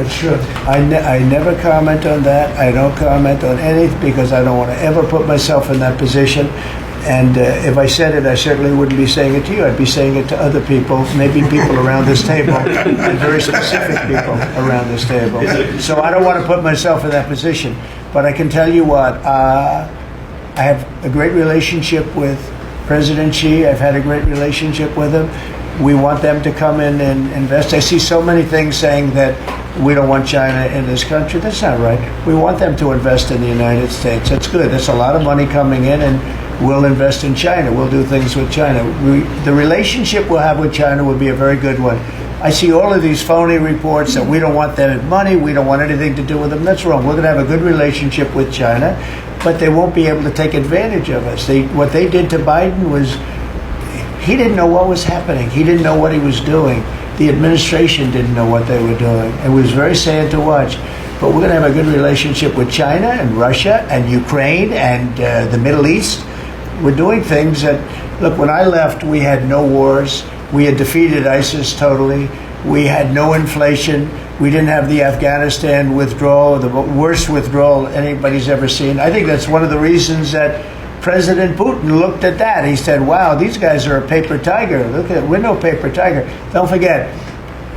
should. I never comment on that. I don't comment on anything because I don't want to ever put myself in that position. And if I said it, I certainly wouldn't be saying it to you. I'd be saying it to other people, maybe people around this table, and very specific people around this table. So I don't want to put myself in that position. But I can tell you what, I have a great relationship with President Xi. I've had a great relationship with him. We want them to come in and invest. I see so many things saying that we don't want China in this country. That's not right. We want them to invest in the United States. That's good. That's a lot of money coming in, and we'll invest in China. We'll do things with China. The relationship we'll have with China will be a very good one. I see all of these phony reports that we don't want their money, we don't want anything to do with them. That's wrong. We're going to have a good relationship with China, but they won't be able to take advantage of us. What they did to Biden was, he didn't know what was happening. He didn't know what he was doing. The administration didn't know what they were doing. It was very sad to watch. But we're going to have a good relationship with China and Russia and Ukraine and the Middle East. We're doing things that, look, when I left, we had no wars. We had defeated ISIS totally. We had no inflation. We didn't have the Afghanistan withdrawal, the worst withdrawal anybody's ever seen. I think that's one of the reasons that President Putin looked at that. He said, wow, these guys are a paper tiger. Look at it, we're no paper tiger. Don't forget,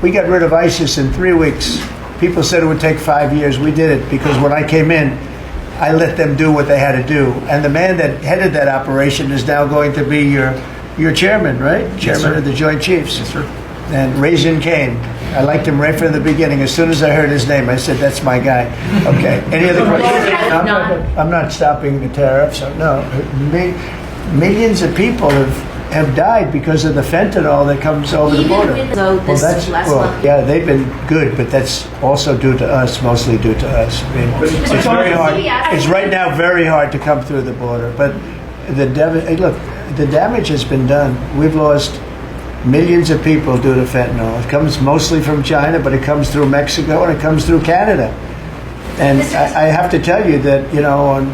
we got rid of ISIS in 3 weeks. People said it would take 5 years. We did it because when I came in, I let them do what they had to do. And the man that headed that operation is now going to be your chairman, right? Chairman of the Joint Chiefs. Yes, sir. And Raising Cane. I liked him right from the beginning. As soon as I heard his name, I said, that's my guy. Okay. Any other questions? I'm not stopping the tariffs. No. Millions of people have died because of the fentanyl that comes over the border. Yeah, they've been good, but that's also due to us, mostly due to us. I mean, it's very hard. It's right now very hard to come through the border. But the damage has been done. We've lost millions of people due to fentanyl. It comes mostly from China, but it comes through Mexico and it comes through Canada. And I have to tell you that, on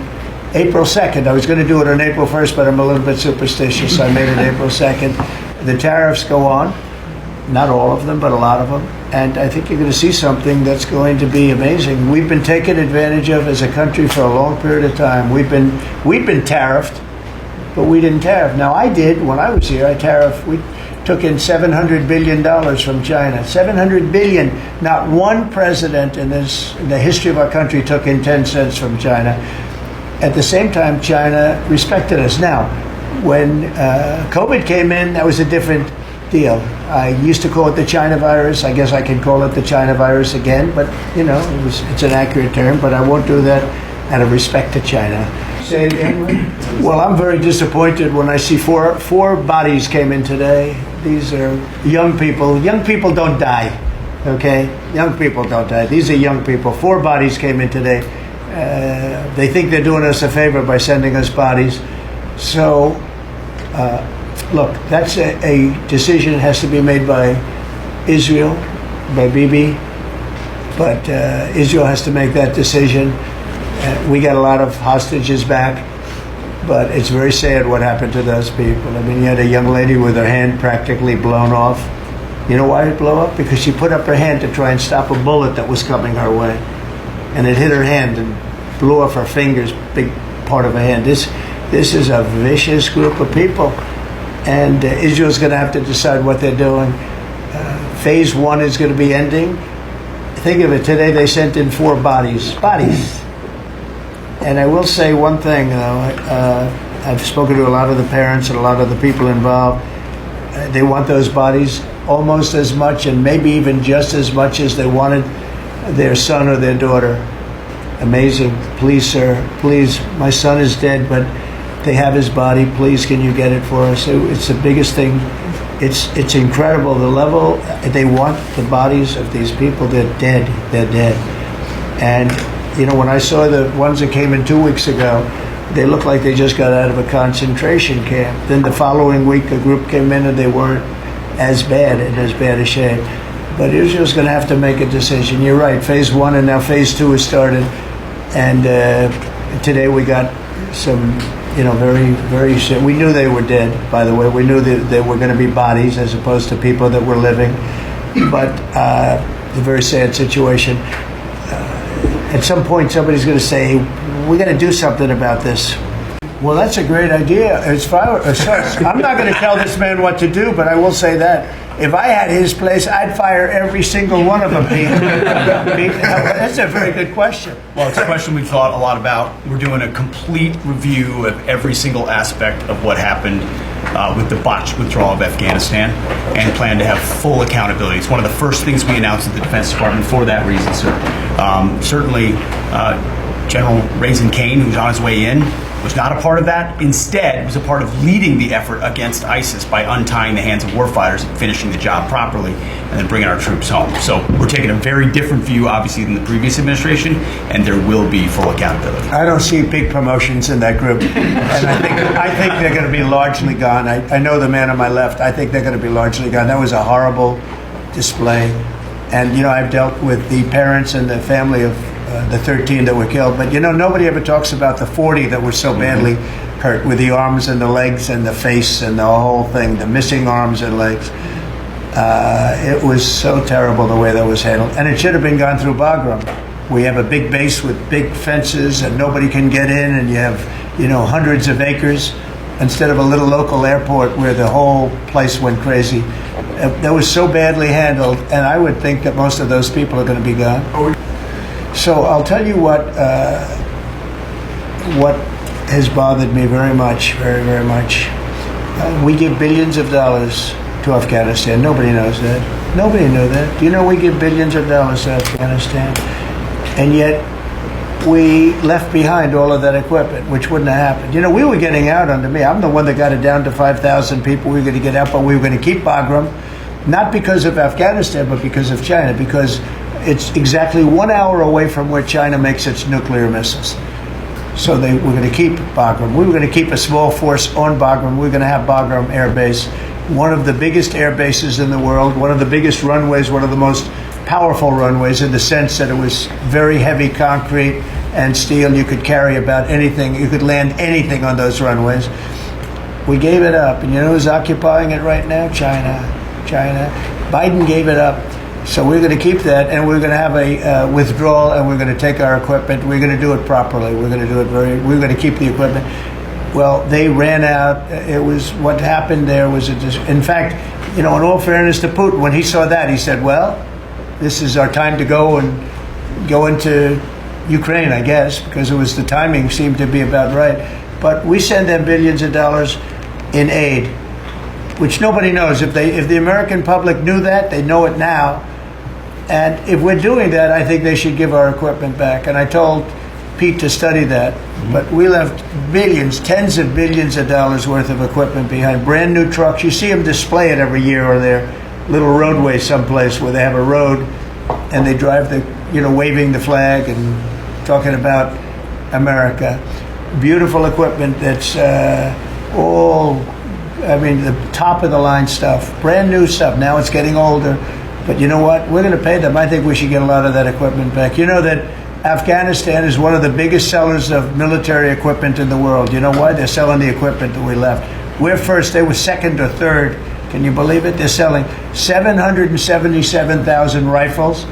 April 2nd, I was going to do it on April 1st, but I'm a little bit superstitious, so I made it April 2nd. The tariffs go on, not all of them, but a lot of them. And I think you're going to see something that's going to be amazing. We've been taken advantage of as a country for a long period of time. We've been tariffed, but we didn't tariff. Now, I did, when I was here, we took in $700 billion from China. $700 billion. Not one president in the history of our country took in 10 cents from China. At the same time, China respected us. Now, when COVID came in, that was a different deal. I used to call it the China virus. I guess I can call it the China virus again, but it's an accurate term, but I won't do that out of respect to China. Say it again. Well, I'm very disappointed when I see four bodies came in today. These are young people. Young people don't die, okay? Young people don't die. These are young people. 4 bodies came in today. They think they're doing us a favor by sending us bodies. So, look, that's a decision that has to be made by Israel, by Bibi. But Israel has to make that decision. We got a lot of hostages back, but it's very sad what happened to those people. I mean, you had a young lady with her hand practically blown off. You know why it blew up? Because she put up her hand to try and stop a bullet that was coming her way. And it hit her hand and blew off her fingers, big part of her hand. This is a vicious group of people. And Israel's going to have to decide what they're doing. Phase 1 is going to be ending. Think of it, today they sent in 4 bodies. And I will say one thing, though. I've spoken to a lot of the parents and a lot of the people involved. They want those bodies almost as much and maybe even just as much as they wanted their son or their daughter. Amazing. Please, sir, please. My son is dead, but they have his body. Please, can you get it for us? It's the biggest thing. It's incredible. The level, they want the bodies of these people. They're dead. They're dead. And when I saw the ones that came in 2 weeks ago, they looked like they just got out of a concentration camp. Then the following week, a group came in and they weren't as bad and as bad a shape. But Israel's going to have to make a decision. You're right, phase 1 and now phase 2 has started. And today we got some, very, very sick. We knew they were dead, by the way. We knew that they were going to be bodies as opposed to people that were living. But a very sad situation. At some point, somebody's going to say, we got to do something about this. Well, that's a great idea. I'm not going to tell this man what to do, but I will say that if I had his place, I'd fire every single one of them, Pete. That's a very good question. Well, it's a question we've thought a lot about. We're doing a complete review of every single aspect of what happened with the botched withdrawal of Afghanistan, and plan to have full accountability. It's one of the first things we announced at the Defense Department for that reason, sir. Certainly, General Raising Cane, who's on his way in, was not a part of that. Instead, was a part of leading the effort against ISIS by untying the hands of warfighters and finishing the job properly, and then bringing our troops home. So we're taking a very different view, obviously, than the previous administration, and there will be full accountability. I don't see big promotions in that group, and I think they're going to be largely gone. I know the man on my left. I think they're going to be largely gone. That was a horrible display, and I've dealt with the parents and the family of the 13 that were killed, but nobody ever talks about the 40 that were so badly hurt, with the arms and the legs and the face and the whole thing, the missing arms and legs. It was so terrible the way that was handled, and it should have been gone through Bagram. We have a big base with big fences and nobody can get in, and you have hundreds of acres instead of a little local airport where the whole place went crazy. That was so badly handled, and I would think that most of those people are going to be gone. So I'll tell you what has bothered me very much, very, very much. We give billions of dollars to Afghanistan. Nobody knows that. Nobody knew that. Do you know we give billions of dollars to Afghanistan? And yet we left behind all of that equipment, which wouldn't have happened. We were getting out under me. I'm the one that got it down to 5,000 people. We were going to get out, but we were going to keep Bagram, not because of Afghanistan, but because of China, because it's exactly 1 hour away from where China makes its nuclear missiles. So we're going to keep Bagram. We were going to keep a small force on Bagram. We were going to have Bagram Air Base, one of the biggest air bases in the world, one of the biggest runways, one of the most powerful runways, in the sense that it was very heavy concrete and steel. You could carry about anything. You could land anything on those runways. We gave it up. And who's occupying it right now? China. Biden gave it up. So we're going to keep that, and we're going to have a withdrawal, and we're going to take our equipment. We're going to do it properly. We're going to do it we're going to keep the equipment. Well, they ran out. It was, what happened there was, in fact, in all fairness to Putin, when he saw that, he said, well, this is our time to go into Ukraine, I guess, because the timing seemed to be about right. But we send them billions of dollars in aid, which nobody knows. If the American public knew that, they know it now. And if we're doing that, I think they should give our equipment back. And I told Pete to study that. But we left billions, tens of billions of dollars worth of equipment behind. Brand new trucks. You see them display it every year on their little roadway someplace where they have a road and they drive waving the flag and talking about America. Beautiful equipment that's the top of the line stuff, brand new stuff. Now it's getting older, but you know what? We're going to pay them. I think we should get a lot of that equipment back. You know that Afghanistan is one of the biggest sellers of military equipment in the world. You know why? They're selling the equipment that we left. We're first. They were second or third. Can you believe it? They're selling 777,000 rifles,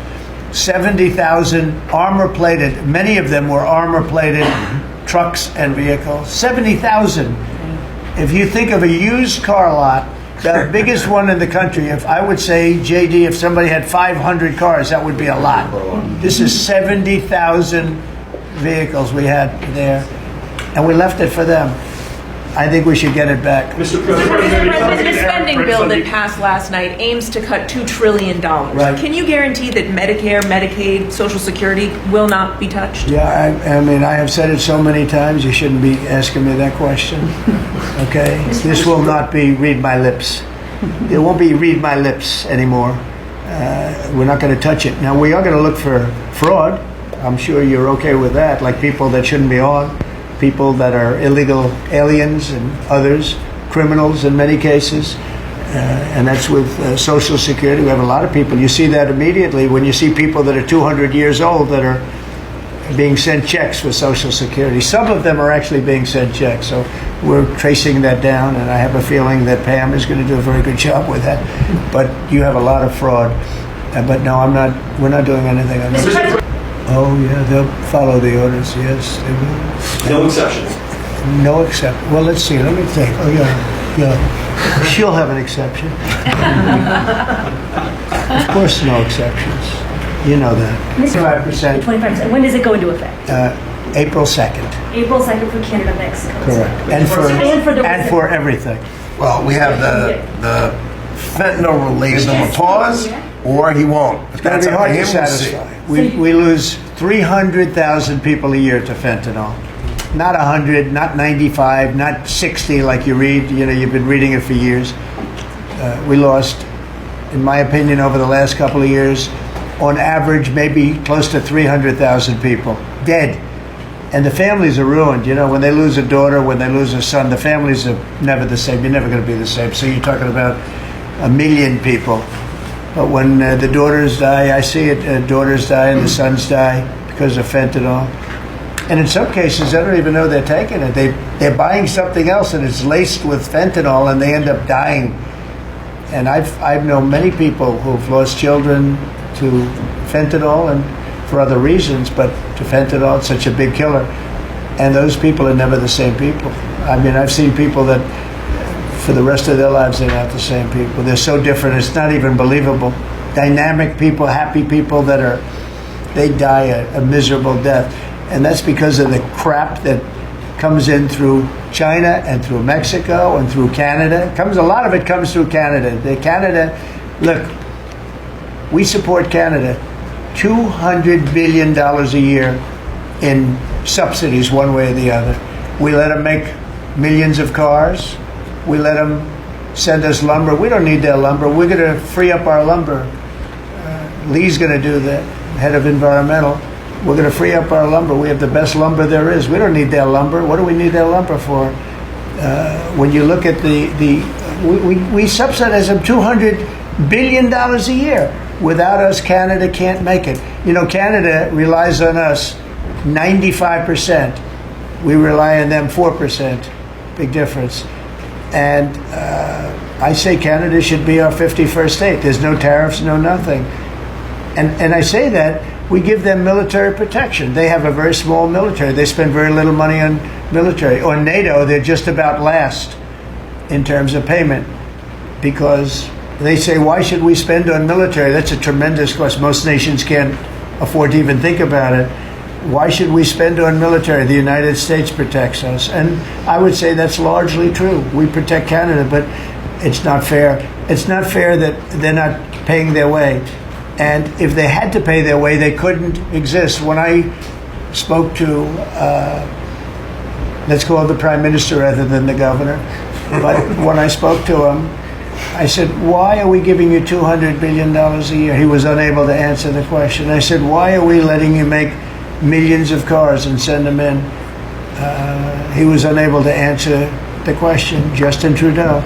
70,000 armor-plated. Many of them were armor-plated trucks and vehicles. 70,000. If you think of a used car lot, the biggest one in the country, if I would say, JD, if somebody had 500 cars, that would be a lot. This is 70,000 vehicles we had there, and we left it for them. I think we should get it back. Mr. President, the spending bill that passed last night aims to cut $2 trillion. Right. Can you guarantee that Medicare, Medicaid, Social Security will not be touched? Yeah, I have said it so many times, you shouldn't be asking me that question. Okay? This will not be read my lips. It won't be read my lips anymore. We're not going to touch it. Now, we are going to look for fraud. I'm sure you're okay with that, like people that shouldn't be on. People that are illegal aliens and others, criminals in many cases, and that's with Social Security. We have a lot of people. You see that immediately when you see people that are 200 years old that are being sent checks for Social Security. Some of them are actually being sent checks, so we're tracing that down, and I have a feeling that Pam is going to do a very good job with that. But you have a lot of fraud. But no, I'm not. We're not doing anything on Mr. this. President, Oh yeah, they'll follow the orders. Yes, they will. No exceptions. No exception. Well, let's see. Let me think. Oh yeah. She'll have an exception. Of course, no exceptions. You know that. 5%. 25%. When does it go into effect? April 2nd. April 2nd for Canada, Mexico. Correct. And for everything. Well, we have the fentanyl will leave them a pause, or he won't. But It's going that's to be up hard to to him. We'll see. satisfy. We lose 300,000 people a year to fentanyl. Not 100, not 95, not 60 like you read. You know, you've been reading it for years. We lost, in my opinion, over the last couple of years, on average, maybe close to 300,000 people dead. And the families are ruined. You know, when they lose a daughter, when they lose a son, the families are never the same. You're never going to be the same. So you're talking about 1 million people. But when the daughters die, I see it, daughters die and the sons die because of fentanyl. And in some cases, they don't even know they're taking it. They're buying something else and it's laced with fentanyl and they end up dying. And I've known many people who've lost children to fentanyl and for other reasons, but to fentanyl, it's such a big killer. And those people are never the same people. I mean, I've seen people that for the rest of their lives, they're not the same people. They're so different, it's not even believable. Dynamic people, happy people they die a miserable death. And that's because of the crap that comes in through China and through Mexico and through Canada. A lot of it comes through Canada. Look, we support Canada. $200 billion a year in subsidies one way or the other. We let them make millions of cars. We let them send us lumber. We don't need their lumber. We're going to free up our lumber. Lee's going to do that, head of environmental. We're going to free up our lumber. We have the best lumber there is. We don't need their lumber. What do we need their lumber for? When you look at we subsidize them $200 billion a year. Without us, Canada can't make it. You know, Canada relies on us 95%. We rely on them 4%. Big difference. And I say Canada should be our 51st state. There's no tariffs, no nothing. And I say that we give them military protection. They have a very small military. They spend very little money on military. On NATO, they're just about last in terms of payment because they say, why should we spend on military? That's a tremendous cost. Most nations can't afford to even think about it. Why should we spend on military? The United States protects us. And I would say that's largely true. We protect Canada, but it's not fair. It's not fair that they're not paying their way. And if they had to pay their way, they couldn't exist. When I spoke to, let's call it the Prime Minister rather than the governor, but when I spoke to him, I said, why are we giving you $200 billion a year? He was unable to answer the question. I said, why are we letting you make millions of cars and send them in? He was unable to answer the question. Justin Trudeau,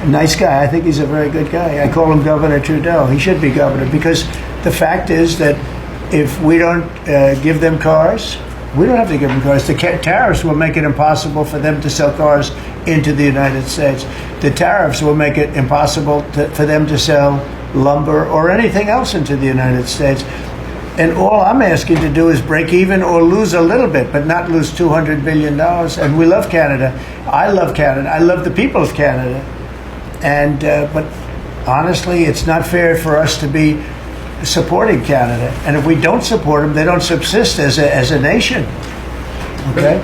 a nice guy. I think he's a very good guy. I call him Governor Trudeau. He should be governor because the fact is that if we don't give them cars, we don't have to give them cars. The tariffs will make it impossible for them to sell cars into the United States. The tariffs will make it impossible for them to sell lumber or anything else into the United States. And all I'm asking to do is break even or lose a little bit, but not lose $200 billion. And we love Canada. I love Canada. I love the people of Canada. And but honestly, it's not fair for us to be supporting Canada. And if we don't support them, they don't subsist as a nation. Okay?